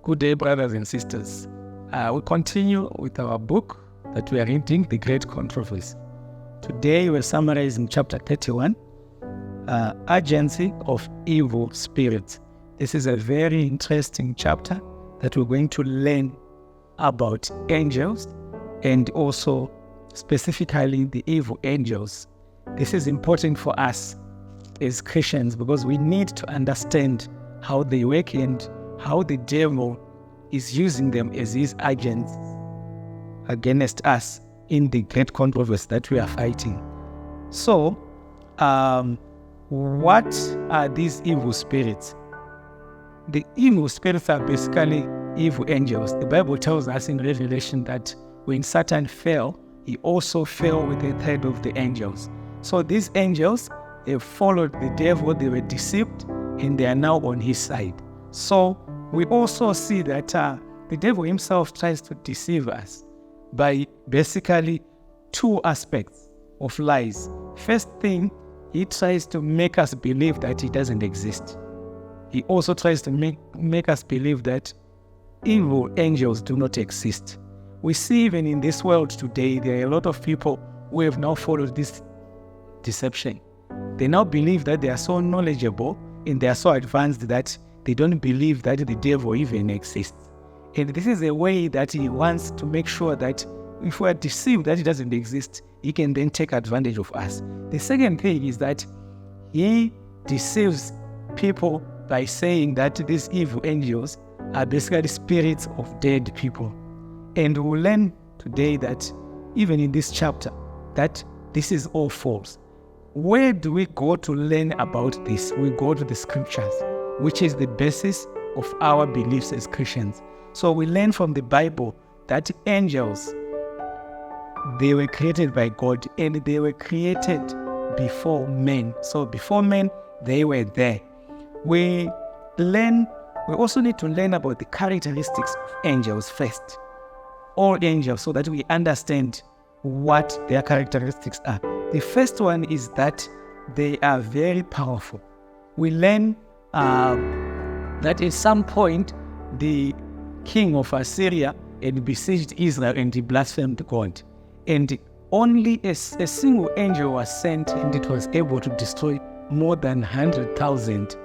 Good day, brothers and sisters. We continue with our book that we are reading, The Great Controversy. Today we're summarizing chapter 31, Urgency of Evil Spirits. This is a very interesting chapter that we're going to learn about angels and also specifically the evil angels. This is important for us as Christians because we need to understand how they work and how the devil is using them as his agents against us in the great controversy that we are fighting. So, what are these evil spirits? The evil spirits are basically evil angels. The Bible tells us in Revelation that when Satan fell, he also fell with a third of the angels. So these angels, they followed the devil, they were deceived, and they are now on his side. So we also see that the devil himself tries to deceive us by basically two aspects of lies. First thing, he tries to make us believe that he doesn't exist. He also tries to make us believe that evil angels do not exist. We see even in this world today, there are a lot of people who have now followed this deception. They now believe that they are so knowledgeable and they are so advanced that they don't believe that the devil even exists. And this is a way that he wants to make sure that if we are deceived that he doesn't exist, he can then take advantage of us. The second thing is that he deceives people by saying that these evil angels are basically spirits of dead people. And we'll learn today that even in this chapter, that this is all false. Where do we go to learn about this? We go to the scriptures, which is the basis of our beliefs as Christians. So we learn from the Bible that angels, they were created by God and they were created before men. So before men, they were there. We also need to learn about the characteristics of angels first. All angels, so that we understand what their characteristics are. The first one is that they are very powerful. We learn that at some point the king of Assyria had besieged Israel and he blasphemed God. And only a single angel was sent and it was able to destroy more than 100,000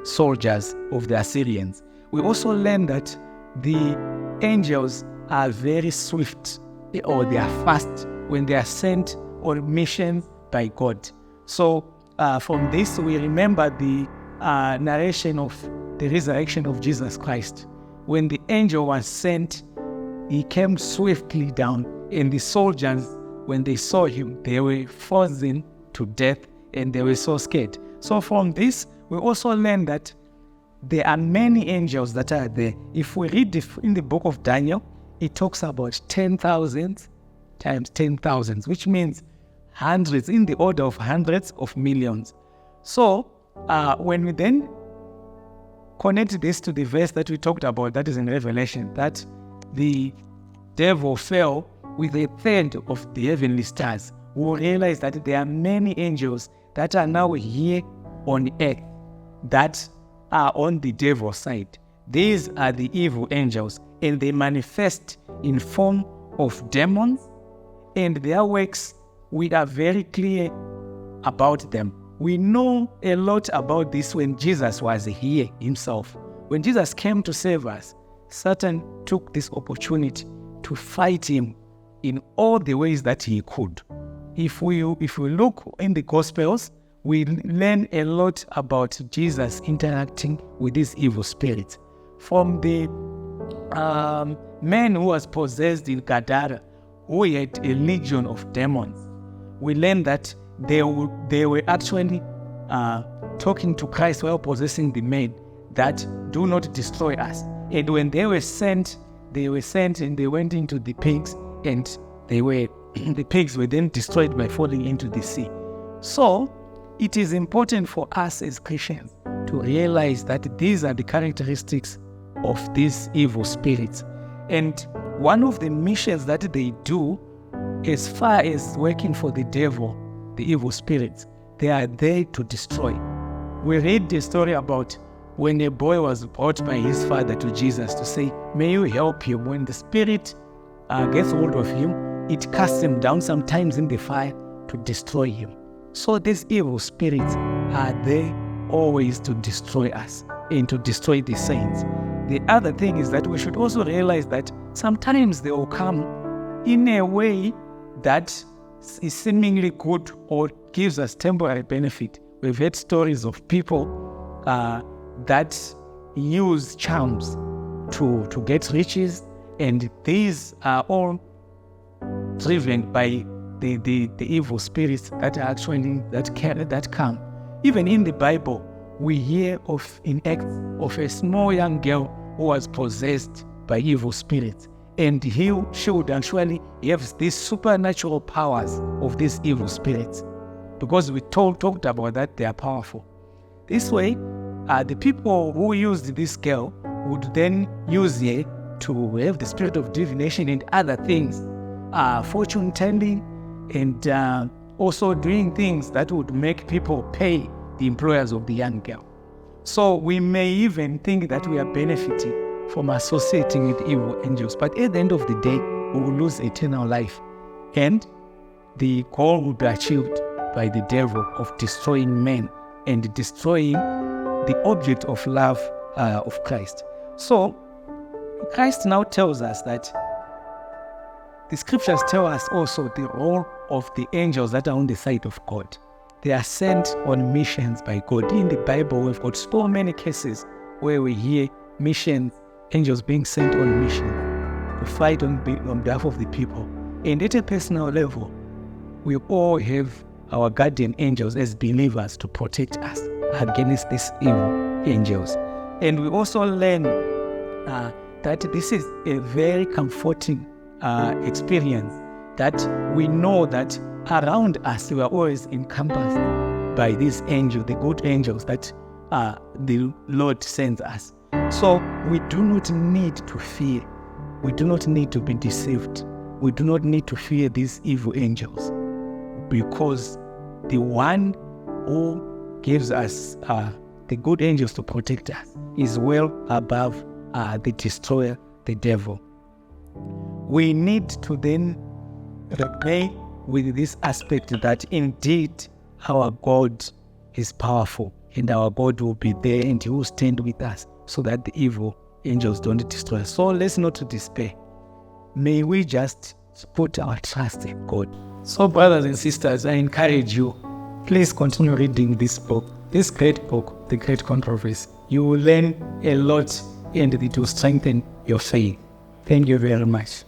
soldiers of the Assyrians. We also learn that the angels are very swift or they are fast when they are sent on missions by God. So from this we remember the narration of the resurrection of Jesus Christ. When the angel was sent, he came swiftly down, and the soldiers, when they saw him, they were frozen to death and they were so scared. So from this, we also learn that there are many angels that are there. If we read in the book of Daniel, it talks about 10,000 times 10,000, which means hundreds, in the order of hundreds of millions. So when we then connect this to the verse that we talked about, that is in Revelation, that the devil fell with a third of the heavenly stars, we will realize that there are many angels that are now here on earth that are on the devil's side. These are the evil angels, and they manifest in form of demons, and their works, we are very clear about them. We know a lot about this when Jesus was here himself. When Jesus came to save us, Satan took this opportunity to fight him in all the ways that he could. If we look in the Gospels, we learn a lot about Jesus interacting with these evil spirits. From the man who was possessed in Gadara, who had a legion of demons, we learn that they were actually talking to Christ while possessing the men that do not destroy us. And when they were sent and they went into the pigs, and the pigs were then destroyed by falling into the sea. So it is important for us as Christians to realize that these are the characteristics of these evil spirits. And one of the missions that they do, as far as working for the devil, the evil spirits, they are there to destroy. We read the story about when a boy was brought by his father to Jesus to say, may you help him, when the spirit gets hold of him, it casts him down sometimes in the fire to destroy him. So these evil spirits are there always to destroy us and to destroy the saints. The other thing is that we should also realize that sometimes they will come in a way that is seemingly good or gives us temporary benefit. We've heard stories of people that use charms to get riches, and these are all driven by the evil spirits that are actually that come. Even in the Bible, we hear of an act of a small young girl who was possessed by evil spirits, and she would actually have these supernatural powers of these evil spirits, because we talked about that they are powerful. This way, the people who used this girl would then use her to have the spirit of divination and other things, fortune telling, and also doing things that would make people pay the employers of the young girl. So we may even think that we are benefiting from associating with evil angels, but at the end of the day, we will lose eternal life, and the goal will be achieved by the devil of destroying men and destroying the object of love of Christ. So Christ now tells us that the scriptures tell us also the role of the angels that are on the side of God. They are sent on missions by God. In the Bible, we've got so many cases where we hear missions, angels being sent on missions to fight on behalf of the people. And at a personal level, we all have our guardian angels as believers to protect us against these evil angels. And we also learn that this is a very comforting experience, that we know that around us we are always encompassed by these angels, the good angels that the Lord sends us. So we do not need to fear. We do not need to be deceived. We do not need to fear these evil angels, because the one who gives us the good angels to protect us is well above the destroyer, the devil. We need to then remain with this aspect that indeed our God is powerful, and our God will be there and He will stand with us so that the evil angels don't destroy us. So let's not despair. May we just put our trust in God. So brothers and sisters, I encourage you, please continue reading this book, this great book, The Great Controversy. You will learn a lot, and it will strengthen your faith. Thank you very much.